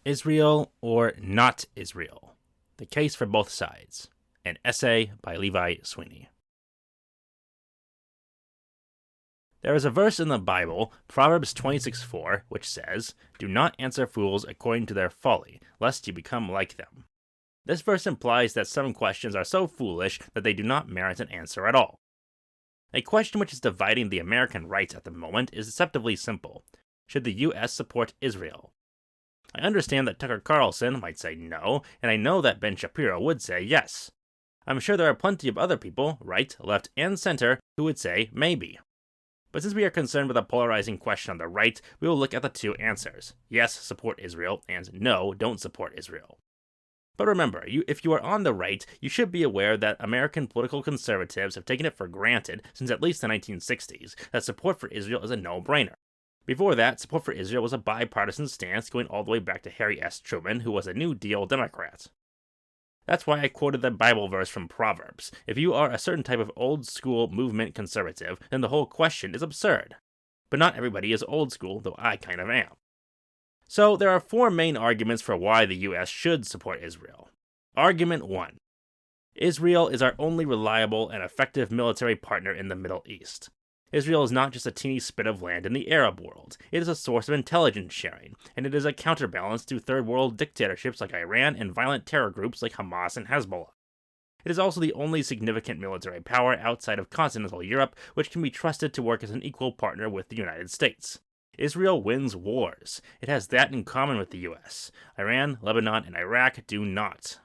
Israel or Not Israel? The Case for Both Sides. An essay by Levi Sweeney. There is a verse in the Bible, Proverbs 26:4, which says, "Do not answer fools according to their folly, lest you become like them." This verse implies that some questions are so foolish that they do not merit an answer at all. A question which is dividing the American right at the moment is deceptively simple. Should the U.S. support Israel? I understand that Tucker Carlson might say no, and I know that Ben Shapiro would say yes. I'm sure there are plenty of other people, right, left, and center, who would say maybe. But since we are concerned with a polarizing question on the right, we will look at the two answers. Yes, support Israel, and no, don't support Israel. But remember, if you are on the right, you should be aware that American political conservatives have taken it for granted since at least the 1960s that support for Israel is a no-brainer. Before that, support for Israel was a bipartisan stance going all the way back to Harry S. Truman, who was a New Deal Democrat. That's why I quoted the Bible verse from Proverbs. If you are a certain type of old-school movement conservative, then the whole question is absurd. But not everybody is old school, though I kind of am. So there are four main arguments for why the US should support Israel. Argument 1. Israel is our only reliable and effective military partner in the Middle East. Israel is not just a teeny spit of land in the Arab world. It is a source of intelligence sharing, and it is a counterbalance to third world dictatorships like Iran and violent terror groups like Hamas and Hezbollah. It is also the only significant military power outside of continental Europe which can be trusted to work as an equal partner with the United States. Israel wins wars. It has that in common with the US. Iran, Lebanon, and Iraq do not.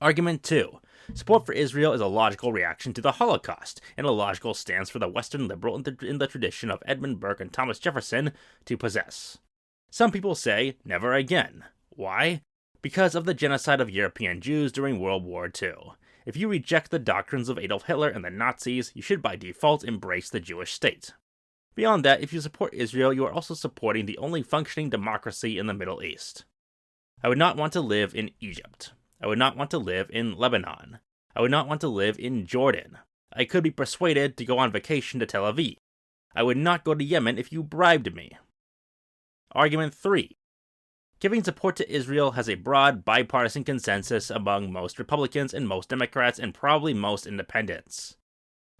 Argument 2. Support for Israel is a logical reaction to the Holocaust, and a logical stance for the Western liberal in the tradition of Edmund Burke and Thomas Jefferson to possess. Some people say, never again. Why? Because of the genocide of European Jews during World War II. If you reject the doctrines of Adolf Hitler and the Nazis, you should by default embrace the Jewish state. Beyond that, if you support Israel, you are also supporting the only functioning democracy in the Middle East. I would not want to live in Egypt. I would not want to live in Lebanon. I would not want to live in Jordan. I could be persuaded to go on vacation to Tel Aviv. I would not go to Yemen if you bribed me. Argument 3. Giving support to Israel has a broad bipartisan consensus among most Republicans and most Democrats and probably most independents.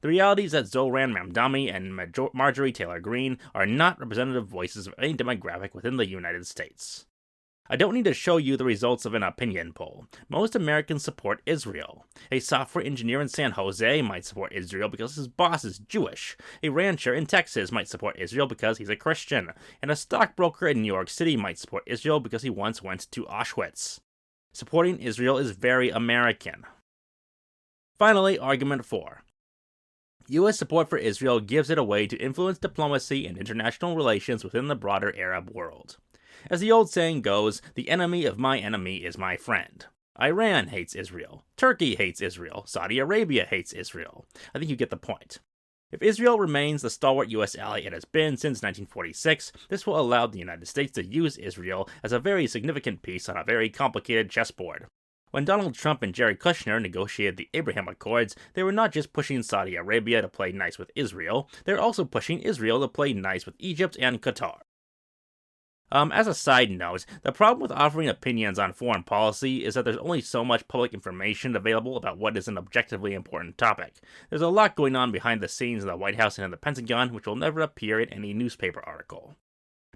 The reality is that Zohran Mamdani and Marjorie Taylor Greene are not representative voices of any demographic within the United States. I don't need to show you the results of an opinion poll. Most Americans support Israel. A software engineer in San Jose might support Israel because his boss is Jewish. A rancher in Texas might support Israel because he's a Christian. And a stockbroker in New York City might support Israel because he once went to Auschwitz. Supporting Israel is very American. Finally, argument 4. U.S. support for Israel gives it a way to influence diplomacy and international relations within the broader Arab world. As the old saying goes, the enemy of my enemy is my friend. Iran hates Israel. Turkey hates Israel. Saudi Arabia hates Israel. I think you get the point. If Israel remains the stalwart U.S. ally it has been since 1946, this will allow the United States to use Israel as a very significant piece on a very complicated chessboard. When Donald Trump and Jared Kushner negotiated the Abraham Accords, they were not just pushing Saudi Arabia to play nice with Israel, they were also pushing Israel to play nice with Egypt and Qatar. As a side note, the problem with offering opinions on foreign policy is that there's only so much public information available about what is an objectively important topic. There's a lot going on behind the scenes in the White House and in the Pentagon which will never appear in any newspaper article.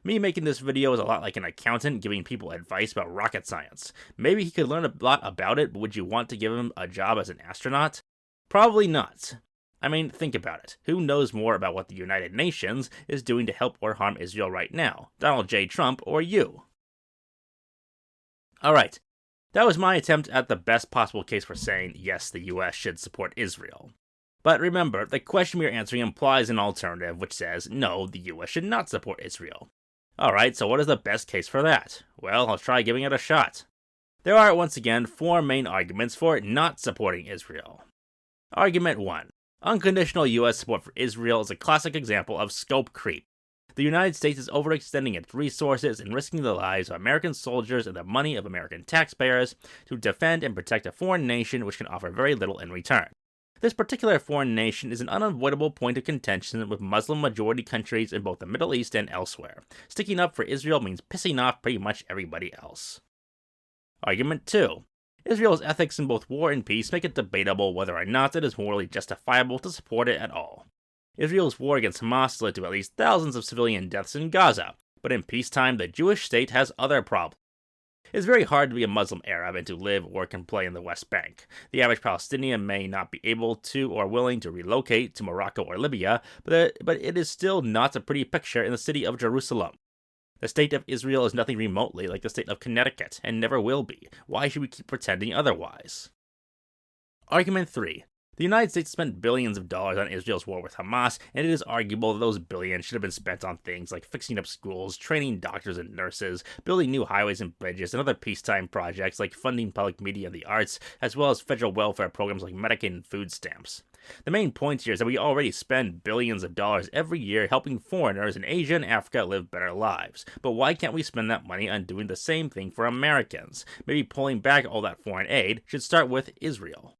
Me making this video is a lot like an accountant giving people advice about rocket science. Maybe he could learn a lot about it, but would you want to give him a job as an astronaut? Probably not. I mean, think about it. Who knows more about what the United Nations is doing to help or harm Israel right now? Donald J. Trump or you? Alright, that was my attempt at the best possible case for saying yes, the US should support Israel. But remember, the question we are answering implies an alternative which says no, the US should not support Israel. Alright, so what is the best case for that? Well, I'll try giving it a shot. There are, once again, four main arguments for not supporting Israel. Argument 1. Unconditional U.S. support for Israel is a classic example of scope creep. The United States is overextending its resources and risking the lives of American soldiers and the money of American taxpayers to defend and protect a foreign nation which can offer very little in return. This particular foreign nation is an unavoidable point of contention with Muslim-majority countries in both the Middle East and elsewhere. Sticking up for Israel means pissing off pretty much everybody else. Argument 2. Israel's ethics in both war and peace make it debatable whether or not it is morally justifiable to support it at all. Israel's war against Hamas led to at least thousands of civilian deaths in Gaza, but in peacetime the Jewish state has other problems. It's very hard to be a Muslim Arab and to live, work, and play in the West Bank. The average Palestinian may not be able to or willing to relocate to Morocco or Libya, but it is still not a pretty picture in the city of Jerusalem. The state of Israel is nothing remotely like the state of Connecticut, and never will be. Why should we keep pretending otherwise? Argument 3. The United States spent billions of dollars on Israel's war with Hamas, and it is arguable that those billions should have been spent on things like fixing up schools, training doctors and nurses, building new highways and bridges, and other peacetime projects like funding public media and the arts, as well as federal welfare programs like Medicaid and food stamps. The main point here is that we already spend billions of dollars every year helping foreigners in Asia and Africa live better lives. But why can't we spend that money on doing the same thing for Americans? Maybe pulling back all that foreign aid should start with Israel.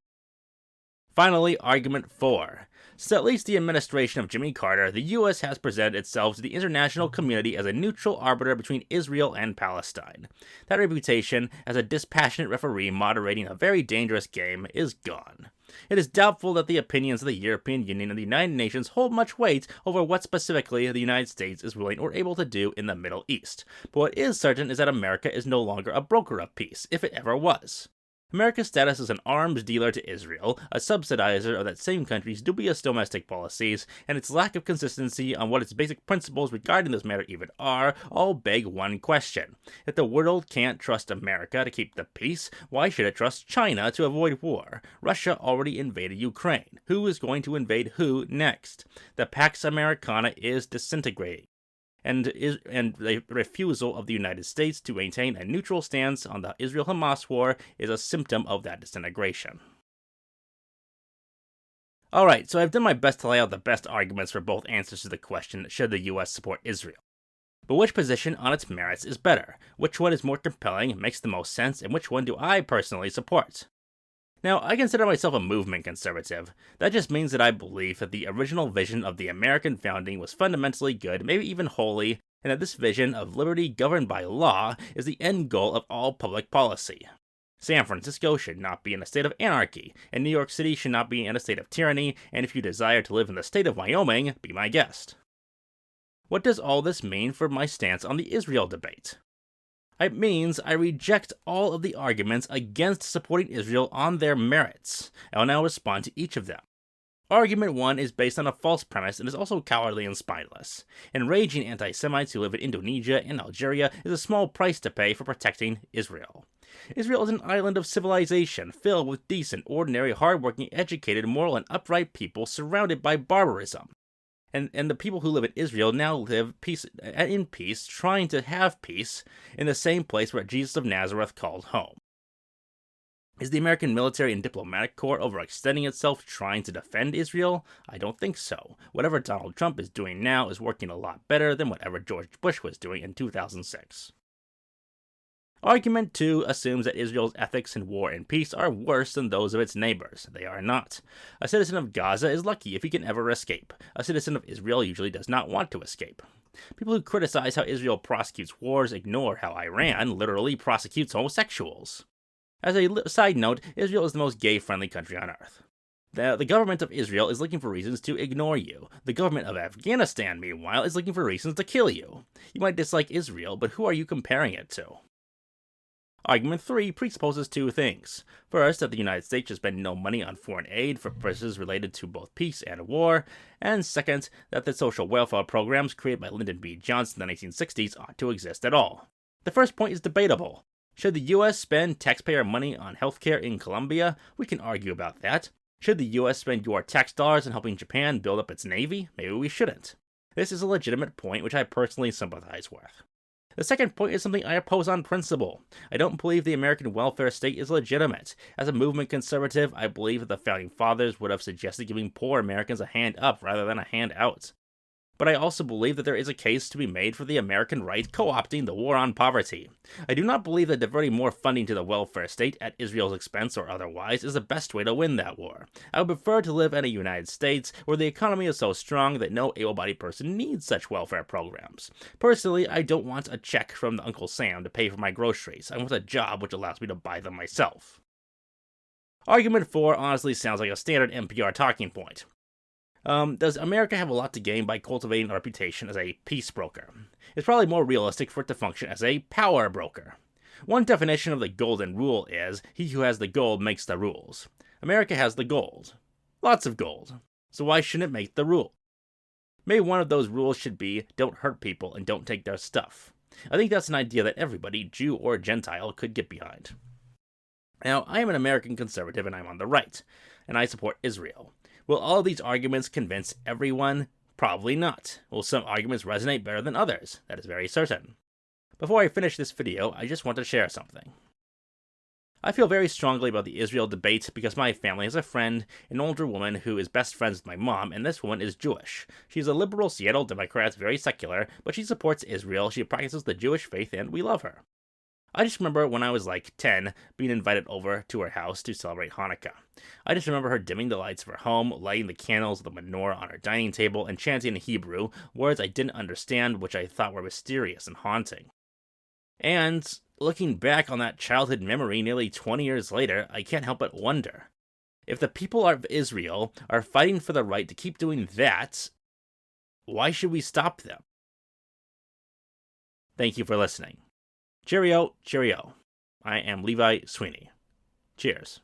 Finally, argument 4. Since at least the administration of Jimmy Carter, the U.S. has presented itself to the international community as a neutral arbiter between Israel and Palestine. That reputation, as a dispassionate referee moderating a very dangerous game, is gone. It is doubtful that the opinions of the European Union and the United Nations hold much weight over what specifically the United States is willing or able to do in the Middle East. But what is certain is that America is no longer a broker of peace, if it ever was. America's status as an arms dealer to Israel, a subsidizer of that same country's dubious domestic policies, and its lack of consistency on what its basic principles regarding this matter even are, all beg one question. If the world can't trust America to keep the peace, why should it trust China to avoid war? Russia already invaded Ukraine. Who is going to invade who next? The Pax Americana is disintegrating. And the refusal of the United States to maintain a neutral stance on the Israel-Hamas war is a symptom of that disintegration. Alright, so I've done my best to lay out the best arguments for both answers to the question, should the US support Israel? But which position on its merits is better? Which one is more compelling, makes the most sense, and which one do I personally support? Now, I consider myself a movement conservative. That just means that I believe that the original vision of the American founding was fundamentally good, maybe even holy, and that this vision of liberty governed by law is the end goal of all public policy. San Francisco should not be in a state of anarchy, and New York City should not be in a state of tyranny, and if you desire to live in the state of Wyoming, be my guest. What does all this mean for my stance on the Israel debate? It means I reject all of the arguments against supporting Israel on their merits. I will now respond to each of them. Argument 1 is based on a false premise and is also cowardly and spineless. Enraging anti-Semites who live in Indonesia and Algeria is a small price to pay for protecting Israel. Israel is an island of civilization filled with decent, ordinary, hardworking, educated, moral, and upright people surrounded by barbarism. And the people who live in Israel now live in peace, trying to have peace, in the same place where Jesus of Nazareth called home. Is the American military and diplomatic corps overextending itself trying to defend Israel? I don't think so. Whatever Donald Trump is doing now is working a lot better than whatever George Bush was doing in 2006. Argument 2 assumes that Israel's ethics in war and peace are worse than those of its neighbors. They are not. A citizen of Gaza is lucky if he can ever escape. A citizen of Israel usually does not want to escape. People who criticize how Israel prosecutes wars ignore how Iran literally prosecutes homosexuals. As a side note, Israel is the most gay-friendly country on earth. The government of Israel is looking for reasons to ignore you. The government of Afghanistan, meanwhile, is looking for reasons to kill you. You might dislike Israel, but who are you comparing it to? Argument 3 presupposes two things. First, that the United States should spend no money on foreign aid for purposes related to both peace and war, and second, that the social welfare programs created by Lyndon B. Johnson in the 1960s ought to exist at all. The first point is debatable. Should the U.S. spend taxpayer money on healthcare in Colombia? We can argue about that. Should the U.S. spend your tax dollars on helping Japan build up its navy? Maybe we shouldn't. This is a legitimate point which I personally sympathize with. The second point is something I oppose on principle. I don't believe the American welfare state is legitimate. As a movement conservative, I believe that the Founding Fathers would have suggested giving poor Americans a hand up rather than a hand out. But I also believe that there is a case to be made for the American right co-opting the war on poverty. I do not believe that diverting more funding to the welfare state at Israel's expense or otherwise is the best way to win that war. I would prefer to live in a United States where the economy is so strong that no able-bodied person needs such welfare programs. Personally, I don't want a check from Uncle Sam to pay for my groceries. I want a job which allows me to buy them myself. Argument 4 honestly sounds like a standard NPR talking point. Does America have a lot to gain by cultivating a reputation as a peace broker? It's probably more realistic for it to function as a power broker. One definition of the golden rule is, he who has the gold makes the rules. America has the gold. Lots of gold. So why shouldn't it make the rule? Maybe one of those rules should be, don't hurt people and don't take their stuff. I think that's an idea that everybody, Jew or Gentile, could get behind. Now, I am an American conservative and I'm on the right, and I support Israel. Will all of these arguments convince everyone? Probably not. Will some arguments resonate better than others? That is very certain. Before I finish this video, I just want to share something. I feel very strongly about the Israel debate because my family has a friend, an older woman who is best friends with my mom, and this woman is Jewish. She's a liberal Seattle Democrat, very secular, but she supports Israel, she practices the Jewish faith, and we love her. I just remember when I was like 10, being invited over to her house to celebrate Hanukkah. I just remember her dimming the lights of her home, lighting the candles of the menorah on her dining table, and chanting in Hebrew, words I didn't understand, which I thought were mysterious and haunting. And looking back on that childhood memory nearly 20 years later, I can't help but wonder. If the people of Israel are fighting for the right to keep doing that, why should we stop them? Thank you for listening. Cheerio, cheerio. I am Levi Sweeney. Cheers.